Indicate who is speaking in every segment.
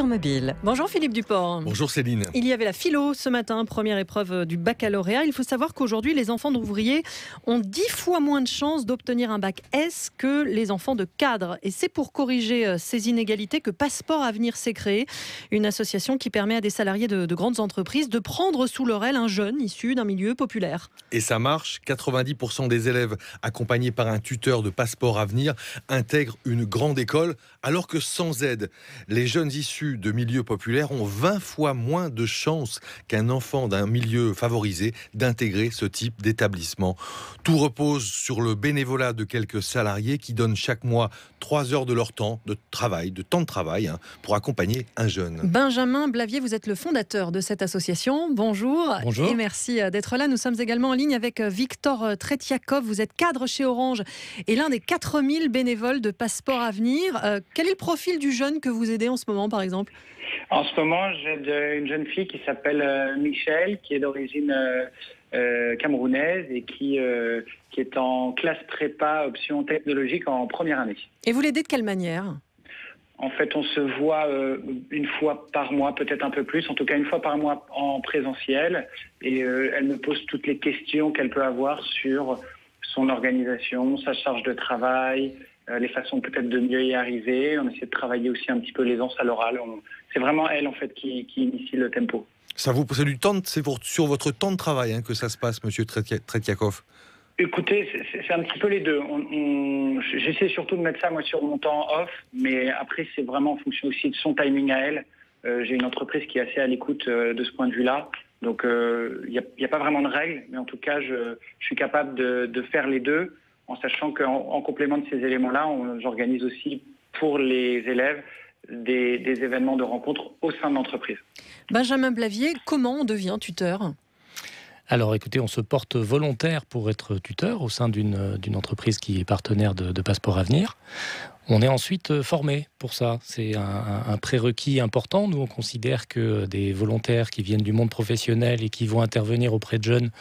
Speaker 1: Mobile. Bonjour Philippe Duport.
Speaker 2: Bonjour Céline.
Speaker 1: Il y avait la philo ce matin, première épreuve du baccalauréat. Il faut savoir qu'aujourd'hui, les enfants d'ouvriers ont 10 fois moins de chances d'obtenir un bac S que les enfants de cadres. Et c'est pour corriger ces inégalités que Passeport Avenir s'est créé, une association qui permet à des salariés de grandes entreprises de prendre sous leur aile un jeune issu d'un milieu populaire.
Speaker 2: Et ça marche, 90% des élèves accompagnés par un tuteur de Passeport Avenir intègrent une grande école, alors que sans aide, les jeunes issus de milieux populaires ont 20 fois moins de chances qu'un enfant d'un milieu favorisé d'intégrer ce type d'établissement. Tout repose sur le bénévolat de quelques salariés qui donnent chaque mois 3 heures de leur temps de temps de travail pour accompagner un jeune.
Speaker 1: Benjamin Blavier, vous êtes le fondateur de cette association. Bonjour.
Speaker 3: Bonjour.
Speaker 1: Et merci d'être là. Nous sommes également en ligne avec Victor Tretiakov. Vous êtes cadre chez Orange et l'un des 4000 bénévoles de Passeport Avenir. Quel est le profil du jeune que vous aidez en ce moment, par exemple ?
Speaker 4: En ce moment, j'aide une jeune fille qui s'appelle Michel, qui est d'origine camerounaise et qui est en classe prépa option technologique en première année.
Speaker 1: Et vous l'aidez de quelle manière ?
Speaker 4: En fait, on se voit une fois par mois, peut-être un peu plus, en tout cas une fois par mois en présentiel. Et elle me pose toutes les questions qu'elle peut avoir sur son organisation, sa charge de travail, les façons peut-être de mieux y arriver. On essaie de travailler aussi un petit peu l'aisance à l'oral. C'est vraiment elle, en fait, qui initie le tempo.
Speaker 2: C'est du temps, sur votre temps de travail que ça se passe, monsieur Tretiakov.
Speaker 4: Écoutez, c'est un petit peu les deux. J'essaie surtout de mettre ça, moi, sur mon temps off, mais après, c'est vraiment en fonction aussi de son timing à elle. J'ai une entreprise qui est assez à l'écoute de ce point de vue-là. Donc, il n'y a pas vraiment de règles, mais en tout cas, je suis capable de faire les deux, en sachant qu'en complément de ces éléments-là, j'organise aussi pour les élèves des événements de rencontres au sein de l'entreprise.
Speaker 1: Benjamin Blavier, comment on devient tuteur ?
Speaker 3: Alors écoutez, on se porte volontaire pour être tuteur au sein d'une entreprise qui est partenaire de Passeport Avenir. On est ensuite formé pour ça. C'est un prérequis important. Nous, on considère que des volontaires qui viennent du monde professionnel et qui vont intervenir auprès de jeunes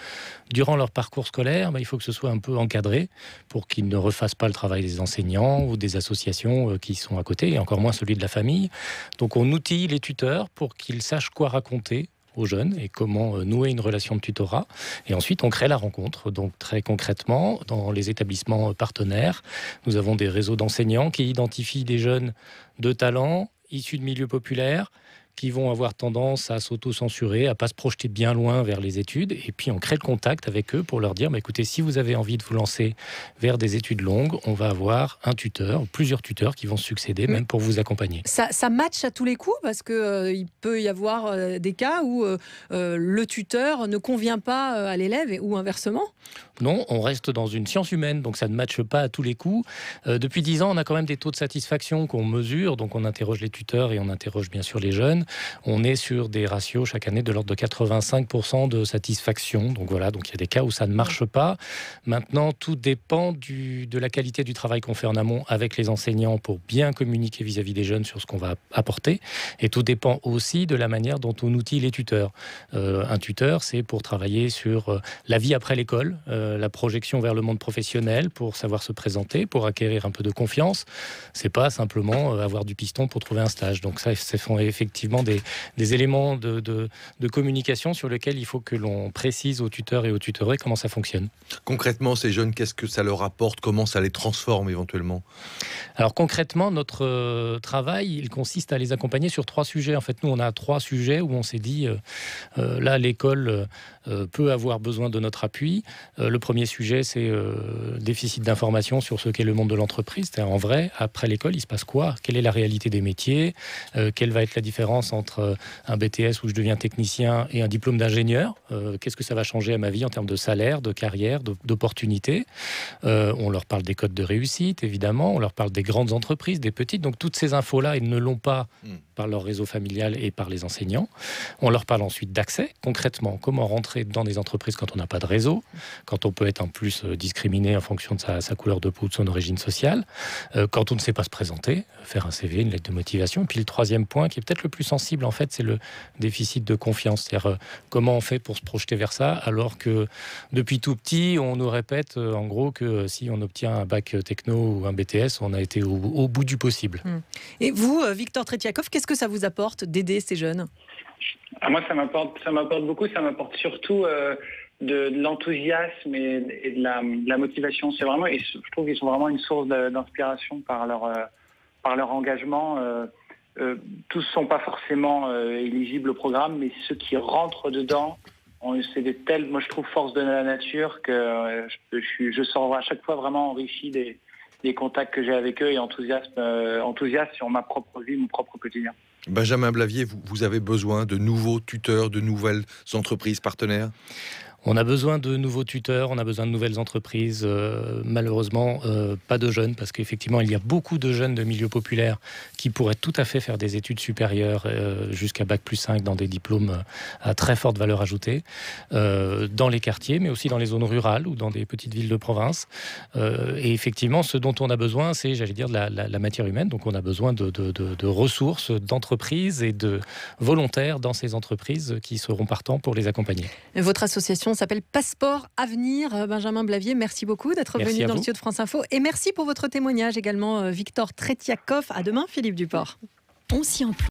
Speaker 3: durant leur parcours scolaire, il faut que ce soit un peu encadré pour qu'ils ne refassent pas le travail des enseignants ou des associations qui sont à côté, et encore moins celui de la famille. Donc on outille les tuteurs pour qu'ils sachent quoi raconter aux jeunes et comment nouer une relation de tutorat. Et ensuite, on crée la rencontre. Donc, très concrètement, dans les établissements partenaires, nous avons des réseaux d'enseignants qui identifient des jeunes de talent, issus de milieux populaires, qui vont avoir tendance à s'auto-censurer, à ne pas se projeter bien loin vers les études. Et puis, on crée le contact avec eux pour leur dire, écoutez, si vous avez envie de vous lancer vers des études longues, on va avoir un tuteur, plusieurs tuteurs qui vont se succéder, même pour vous accompagner.
Speaker 1: Ça match à tous les coups, parce qu'il peut y avoir des cas où le tuteur ne convient pas à l'élève ou inversement.
Speaker 3: Non, on reste dans une science humaine, donc ça ne matche pas à tous les coups. Depuis 10 ans, on a quand même des taux de satisfaction qu'on mesure, donc on interroge les tuteurs et on interroge bien sûr les jeunes. On est sur des ratios chaque année de l'ordre de 85% de satisfaction. Donc voilà, donc il y a des cas où ça ne marche pas. Maintenant, tout dépend de la qualité du travail qu'on fait en amont avec les enseignants pour bien communiquer vis-à-vis des jeunes sur ce qu'on va apporter. Et tout dépend aussi de la manière dont on outille les tuteurs. Un tuteur, c'est pour travailler sur la vie après l'école, la projection vers le monde professionnel, pour savoir se présenter, pour acquérir un peu de confiance. C'est pas simplement avoir du piston pour trouver un stage. Donc ça, ce sont effectivement des éléments de communication sur lesquels il faut que l'on précise aux tuteurs et aux tutorés comment ça fonctionne.
Speaker 2: Concrètement, ces jeunes, qu'est-ce que ça leur apporte ? Comment ça les transforme éventuellement ?
Speaker 3: Alors concrètement, notre travail, il consiste à les accompagner sur 3 sujets. En fait, nous, on a 3 sujets où on s'est dit, là, l'école peut avoir besoin de notre appui. Le premier sujet, c'est déficit d'information sur ce qu'est le monde de l'entreprise. C'est-à-dire, en vrai, après l'école, il se passe quoi ? Quelle est la réalité des métiers ? Quelle va être la différence entre un BTS où je deviens technicien et un diplôme d'ingénieur ? Qu'est-ce que ça va changer à ma vie en termes de salaire, de carrière, d'opportunités ? On leur parle des codes de réussite, évidemment. On leur parle des grandes entreprises, des petites. Donc, toutes ces infos-là, ils ne l'ont pas par leur réseau familial et par les enseignants. On leur parle ensuite d'accès. Concrètement, comment rentrer dans des entreprises quand on n'a pas de réseau, quand on peut être en plus discriminé en fonction de sa couleur de peau ou de son origine sociale, quand on ne sait pas se présenter, faire un CV, une lettre de motivation. Et puis le troisième point, qui est peut-être le plus sensible, en fait, c'est le déficit de confiance. C'est-à-dire comment on fait pour se projeter vers ça, alors que depuis tout petit, on nous répète en gros que si on obtient un bac techno ou un BTS, on a été au bout du possible.
Speaker 1: Et vous, Victor Tretiakov, qu'est-ce Qu'est-ce que ça vous apporte d'aider ces jeunes ?
Speaker 4: Moi, ça m'apporte beaucoup. Ça m'apporte surtout de l'enthousiasme et de la motivation. C'est vraiment, et je trouve qu'ils sont vraiment une source d'inspiration par leur engagement. Tous ne sont pas forcément éligibles au programme, mais ceux qui rentrent dedans, c'est des telles, moi je trouve, force de la nature que je sors à chaque fois vraiment enrichi des contacts que j'ai avec eux et enthousiaste sur ma propre vie, mon propre quotidien.
Speaker 2: Benjamin Blavier, vous avez besoin de nouveaux tuteurs, de nouvelles entreprises partenaires ?
Speaker 3: On a besoin de nouveaux tuteurs, on a besoin de nouvelles entreprises. Malheureusement, pas de jeunes, parce qu'effectivement, il y a beaucoup de jeunes de milieux populaires qui pourraient tout à fait faire des études supérieures jusqu'à Bac+5 dans des diplômes à très forte valeur ajoutée, dans les quartiers, mais aussi dans les zones rurales ou dans des petites villes de province. Et effectivement, ce dont on a besoin, c'est, j'allais dire, de la matière humaine. Donc on a besoin de ressources, d'entreprises et de volontaires dans ces entreprises qui seront partants pour les accompagner.
Speaker 1: Votre association s'appelle Passeport Avenir. Benjamin Blavier, merci beaucoup d'être venu dans le studio de France Info. Et merci pour votre témoignage également, Victor Tretiakov. À demain, Philippe Duport.
Speaker 5: On s'y emploie.